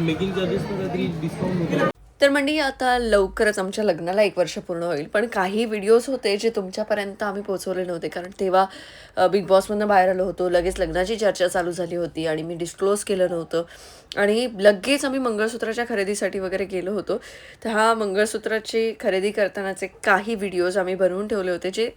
Making charges काहीतरी discount होतं. तर मंडळी आता लवकरच आमच्या लग्नाला 1 वर्ष पूर्ण होईल, पण काही व्हिडिओज होते जे तुमच्यापर्यंत आम्ही पोहोचवले नव्हते, कारण तेव्हा बिग बॉसमधनं बाहेर आलो होतो, लगेच लग्नाची चर्चा चालू झाली होती आणि मी डिस्क्लोज केलं नव्हतं आणि लगेच आम्ही मंगळसूत्राच्या खरेदीसाठी वगैरे गेलो होतो. तर हा मंगळसूत्राची खरेदी करतानाचे काही व्हिडिओज आम्ही बनवून ठेवले होते जे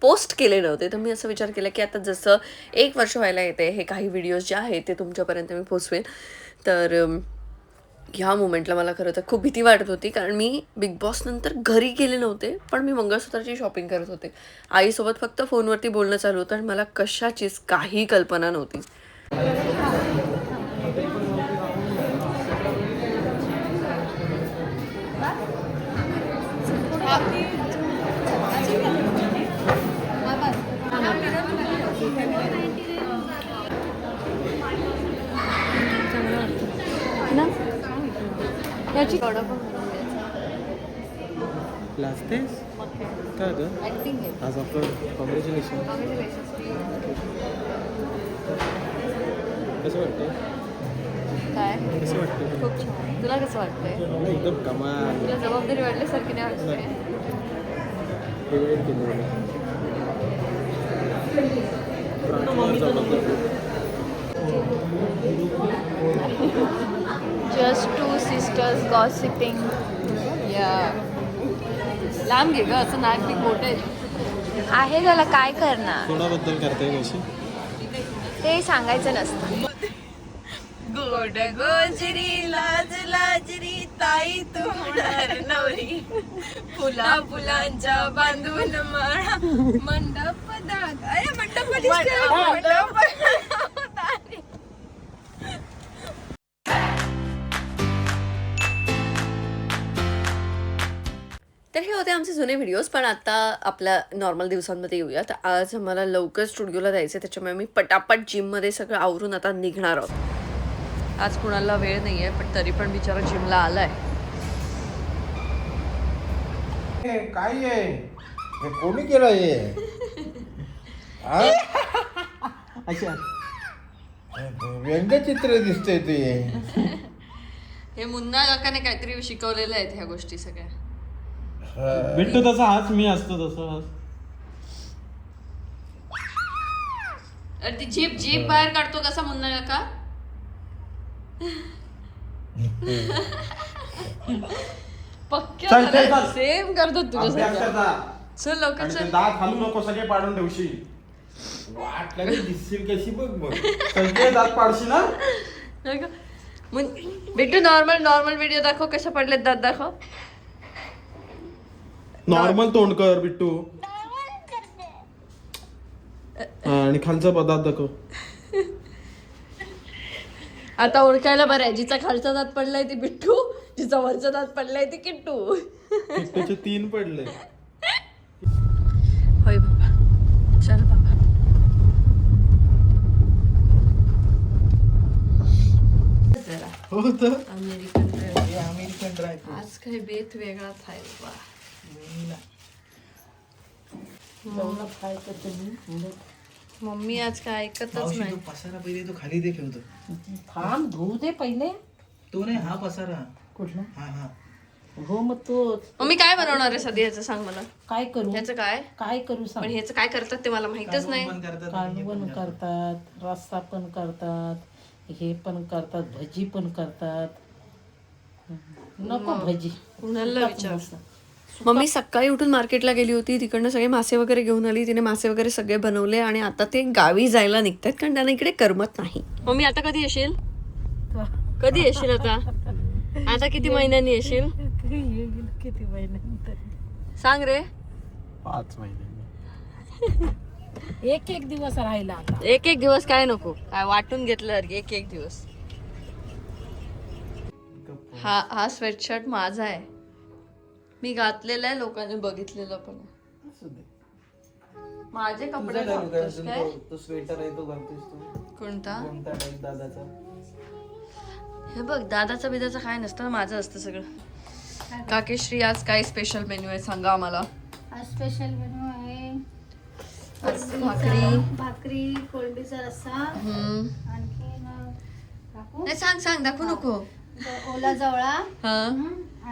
पोस्ट केले नव्हते. तर मी असं विचार केला की आता जसं 1 वर्ष व्हायला येते, हे काही व्हिडिओज जे आहेत ते तुमच्यापर्यंत मी पोचवेन. तर ह्या मोमेंटला मला खरं तर खूप भीती वाटत होती, कारण मी बिग बॉस नंतर घरी गेले नव्हते, पण मी मंगळसूत्राची शॉपिंग करत होते. आईसोबत फक्त फोनवरती बोलणं चालू होतं आणि मला कशाचीच काही कल्पना नव्हती. याची लाजतेस काय ग? आज आपलं कॉंग्रॅच्युलेशन. कसं वाटतं? काय कसं वाटतं? खूप छान. तुला कसं वाटतंय? एकदम कमाल. तुला जबाबदारी वाढल्यासारखी नाही वाटते? फेवरेट केलं. Just 2 sisters gossiping. या लांब घे ग, असं नाक बी मोठे आहे त्याला काय करणार कोणाबद्दल करताय कशी? ते सांगायचं नसतं. गोड गोजरी लाज लाजरी ताई तू होणार नवरी, फुला फुलांच्या बांधून माळा मंडप दाग. अरे मंडप तर हे होते आमचे जुने व्हिडिओज. पण आता आपल्या नॉर्मल दिवसांमध्ये येऊया. तर आज आम्हाला लवकर स्टुडिओला जायचं, त्याच्यामुळे मी पटापट जिममध्ये सगळं आवरून आता निघणार आहोत. आज कुणाला वेळ नाही आहे, पण तरी पण बिचारा जिमला आलाय. काय आहे हे कोणी केलं हे अच्छा व्यंगचित्र दिसतंय ते. हे मुन्ना काकाने काहीतरी शिकवलेलं आहेत ह्या गोष्टी सगळ्या. भेटतो तसा हाच मी असतो तसा हाच. अरे ती जीप बाहेर काढतो कसा मुन्ना काका. पक्क्या सेम करतो तुझ्या. चल लवकर चल. दात खालू नको, सगळे पाडून ठेवशील. वाटलं दिसतील कशी बघ बघ. सगळे दात पाडशील ना. बिट्टू नॉर्मल व्हिडिओ दाखव, कशा पडलेत दात दाखव. नॉर्मल तोंड कर बिट्टू. आणि खालचा दात दाखव. आता ओळखायला बरं आहे, जिचा खालचा दात पडलाय ती बिट्टू, जिचा वरचा दात पडलाय ती किट्टू. बिट्टूचे 3 पडले. होय बाबा, चल बाबा. हो तर अमेरिकन ड्रायफ्रूट आज काही बेत वेगळाच आहे बा. मम्मी आज काय ऐकतच नाही. पसारा पहिले तो खाली दे ठेवतो. थांब धुऊ दे पहिले. तो नाही हा पसारा. कुठला? हा हा हो मग तो मम्मी काय बनवणार आहे सध्या, ह्याचं सांग मला. काय करू ह्याचं काय काय करू पण सांग. ह्याचं काय करतात ते मला माहितच नाही. पण करतात कालवण करतात, रस्सा पण करतात, हे पण करतात, भजी पण करतात. नको भजी. कुणाला विचार. मम्मी सकाळी उठून मार्केटला गेली होती, तिकडनं सगळे मासे वगैरे घेऊन आली. तिने मासे वगैरे सगळे बनवले आणि आता ते गावी जायला निघतात, कारण त्यांना इकडे करमत नाही. मम्मी आता कधी येशील? कधी येशील आता? आता किती महिन्यांनी येशील? किती महिन्यानंतर सांग रे. 5 महिने. एक दिवस राहिला आता. एक दिवस काय नको, काय वाटून घेतलं एक दिवस. हा स्वेटशर्ट माझा आहे, मी घातलेला आहे, लोकांनी बघितलेलं पण. माझे कपडे घालतोस काय? तो स्वेटर आहे तो घालतोस तू. कोणता? कोणता टाईप दादाचा? हे बघ, दादाचा बिदाचं काय नसतं, माझं असतं सगळं. काकेश्री आज काय स्पेशल मेन्यू आहे सांगा आम्हाला. आज स्पेशल मेनू आहे आज भाकरी, भाकरी, कोळंबी सोलकढीचा रस्सा आणखी टाकू नाही सांग दाखवू नको. ओला जवळा हा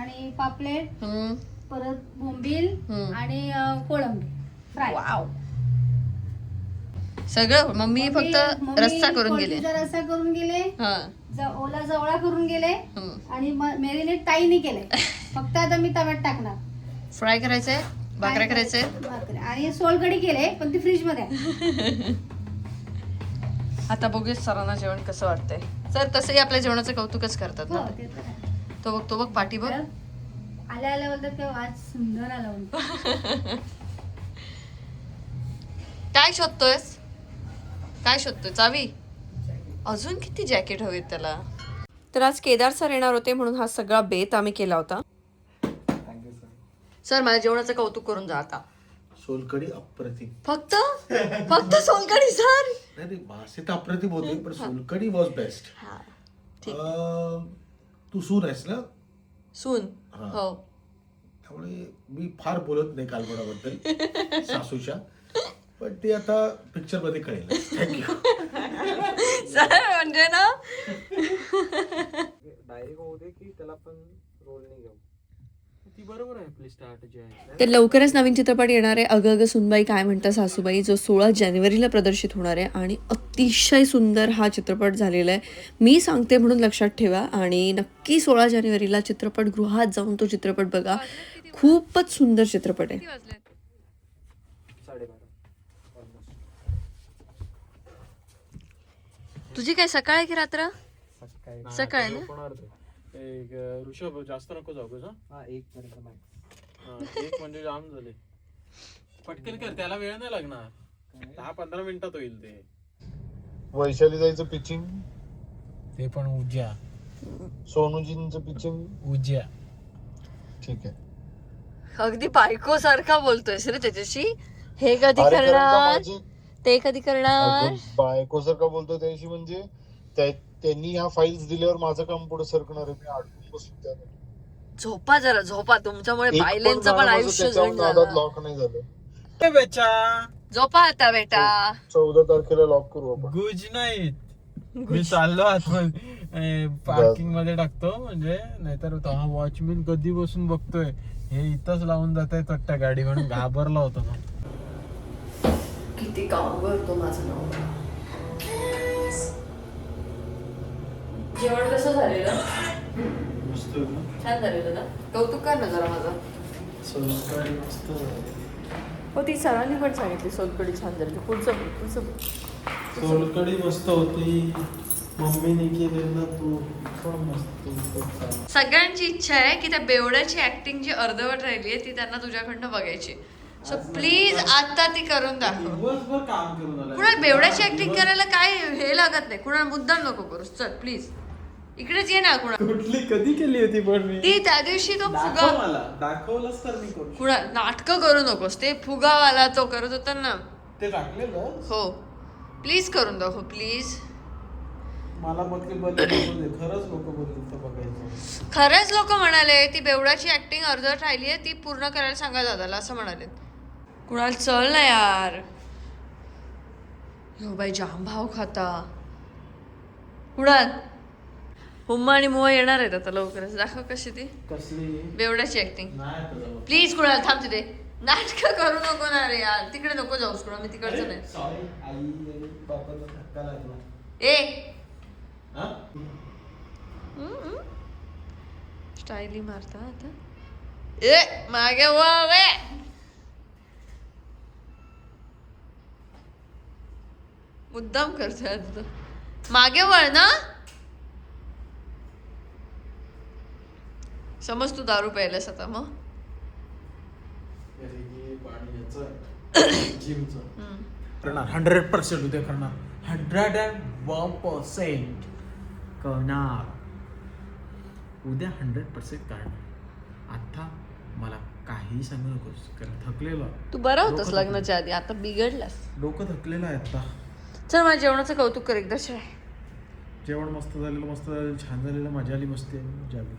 आणि पापलेट परत बोंबील आणि कोळंबी फ्राय. वाव सगळं मम्मी फक्त रस्सा करून गेले. रस्सा करून गेले, हा ओला जवळा करून गेले आणि मेरिनेट ताईने केले. फक्त आता मी तव्यात टाकणार. फ्राय करायचंय, भाकऱ्या करायचंय आणि सोलकढी केले पण ती फ्रीज मध्ये आहे. आता बघूया सरांना जेवण कसं वाटतंय. सर तसंही आपल्या जेवणाचं कौतुकच करतात ना. हो, ते तर आहे. तो बघ पाठी बघ. आल्या आल्या बोलतात की आज सुंदर आला म्हणून. काय शोधतोयस? काय शोधतोय? चावी? अजून किती जॅकेट हवेत त्याला. तर आज केदार सर येणार होते म्हणून हा सगळा बेत आम्ही केला होता. सर मला जेवणाचं कौतुक करून जा आता. सोलकढी अप्रतिम. फक्त सोलकढी सर. नाही मासे तर अप्रतिम होते पण सोलकढी वॉज बेस्ट. तू सून आहेस ना? सून हो. त्यामुळे मी फार बोलत नाही कालवणाबद्दल सासूच्या, पण ते आता पिक्चर मध्ये कळेल. थँक्यू सर म्हणजे ना डायरेक्ट होऊ दे की त्याला पण रोल नाही घेऊ. ती बरोबर आहे आपली स्ट्रॅटेजी आहे. तर लवकरच नवीन चित्रपट येणार आहे अगं अगं सुनबाई काय म्हणता सासूबाई, जो 16 जानेवारीला प्रदर्शित होणार आहे आणि अतिशय सुंदर हा चित्रपट झालेला आहे. मी सांगते म्हणून लक्षात ठेवा आणि नक्की 16 जानेवारीला चित्रपटगृहात जाऊन तो चित्रपट बघा. खूपच सुंदर चित्रपट आहे. 12:30 तुझी काय सकाळ आहे की रात्र? सकाळ आहे ना. ऋषभ जास्त नको जाऊ का? हा 1 पर्यंत मॅक्स. एक म्हणजे जाम झाले. पटकन कर, त्याला वेळ नाही लागणार. 10-15 मिनिटात होईल ते. वैशाली जायचं पिचिंग, ते पण उद्या. सोनूजींचं पिचिंग उद्या. ठीक आहे. अगदी बायको सारखा बोलतोयस रे त्याच्याशी. हे कधी अरे कारण का करणार, माझी ते कधी करणार? बायको जर का बोलतो त्याशी म्हणजे त्यांनी ह्या फाईल्स दिल्यावर माझं काम पुढे सरकणार आहे. मी अडकून बसलो त्यात. झोपा जरा झोपा. तुमच्यामुळे बायलेंचं पण आयुष्य झंड झालं. लॉक नाही झालं. झोपा आता बेटा. 14 तारखेला लॉक करू आपण. गुज नाहीत. मी चाललो आतमध्ये पार्किंग मध्ये टाकतो म्हणजे नाहीतर हा वॉचमॅन कधी बसून बघतोय हे इथंच लावून जात आहे वाटतं गाडी म्हणून घाबरला होता ना. किती काम करतो माझं नाव. जेवण कसं झालेलं? छान झालेलं ना. कौतुक कर ना जरा माझं. हो ती सरांनी पण सांगितली सोलकढी छान झाली. पुढचं सोलकढी मस्त होती. मम्मीने केलेलं तू मस्त. सगळ्यांची इच्छा आहे की त्या बेवड्याची ऍक्टिंग जी अर्धवट राहिली आहे ती त्यांना तुझ्याकडनं बघायची. सो प्लीज आता ती करून दाखव. दिवसभर काम करून आला. कुणाला बेवड्याची ऍक्टिंग करायला काय हे लागत नाही. कुणाला मुद्दाम नको करूस. चल प्लीज इकडेच ये ना. कुणा कुठली कधी केली होती पण मी ती त्या दिवशी तो फुगा मला दाखवलंच तर मी करू. कुणा नाटकं करू नकोस. ते फुगावाला तो करत होता ना. ते टाकलेलं हो प्लीज करून दाखव प्लीज. मला बघले खरंच लोक बोलले बघायचं. खरंच लोक म्हणाले ती बेवड्याची ऍक्टिंग अर्धवट राहिली आहे ती पूर्ण करायला सांगा दादाला असं म्हणाले. कुणाला चल ना यार. हो बाई जाम भाव खाता. कुणाल हुम्मा आणि मुवा येणार आहेत आता लवकरच. दाखव कशी ती कसली बेवड्याची ऍक्टिंग. नाही प्लीज कुणाल थांब तिथे. नाटक करू नको ना रे यार. तिकडे नको जाऊस कुणा. मी तिकडचं नाही. सॉरी आई आणि बाबाला धक्का लागला. ए हा? स्टाईली मारता आता. ए मागे वे मुद्दाम करतोय आता. मागे वळ ना. समज तू दारू प्यायलास आता मग. करणार 100% उद्या करणार. 101% करणार उद्या. 100% करणार. आता मला काही सांगू नकोस कारण थकलेलो. तू बरा होतास लग्नाच्या आधी. आता बिघडलास. डोकं थकलेलं आहे आता. चल माझ्या जेवणाचं कौतुक कर एकदा. जेवण मस्त झालेलं, मस्त झालेलं, छान झालेलं. मजा आली, मस्ती आली, मजा आली.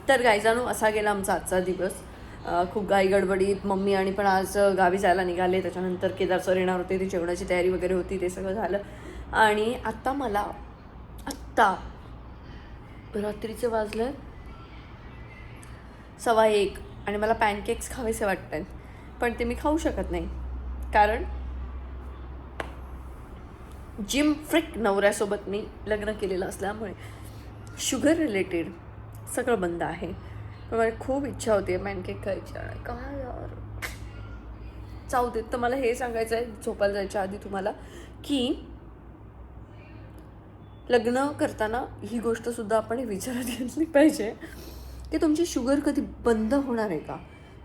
तर गायजानो असा गेला आमचा आजचा दिवस. खूप घाई गडबडीत मम्मी आणि पण आज गावी जायला निघाले. त्याच्यानंतर केदार सर येणार होते, ती जेवणाची तयारी वगैरे होती, ते सगळं झालं. आणि आत्ता मला रात्रीचे वाजलं 1:15 आणि मला पॅनकेक्स खावेसे वाटत आहेत, पण ते मी खाऊ शकत नाही कारण जिम फ्रिक नवऱ्यासोबत मी लग्न केलेलं असल्यामुळे शुगर रिलेटेड सगळं बंद आहे. पण मला खूप इच्छा होती पॅनकेक खायची. आणि काय यार जाऊ देत. तर मला हे सांगायचं आहे झोपायला जायच्या आधी तुम्हाला की लग्न करताना ही गोष्टसुद्धा आपण विचारात घेतली पाहिजे की तुमची शुगर कधी बंद होणार आहे का,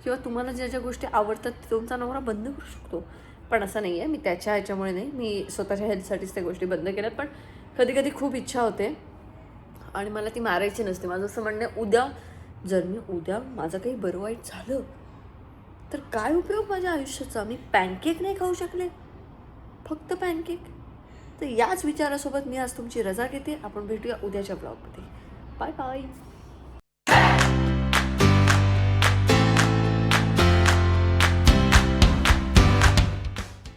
किंवा तुम्हाला ज्या ज्या गोष्टी आवडतात ते तुमचा नवरा बंद करू शकतो. पण असं नाही आहे, मी त्याच्या ह्याच्यामुळे नाही, मी स्वतःच्या हेल्थसाठीच त्या गोष्टी बंद केल्यात. पण कधी कधी खूप इच्छा होते आणि मला ती मारायची नसते. माझं असं म्हणणं आहे जर मी उद्या माझं काही बरं वाईट झालं तर काय उपयोग माझ्या आयुष्याचा. मी पॅनकेक नाही खाऊ शकले, फक्त पॅनकेक. तर याच विचारासोबत मी आज तुमची रजा घेते. आपण भेटूया उद्याच्या ब्लॉगमध्ये. Bye bye.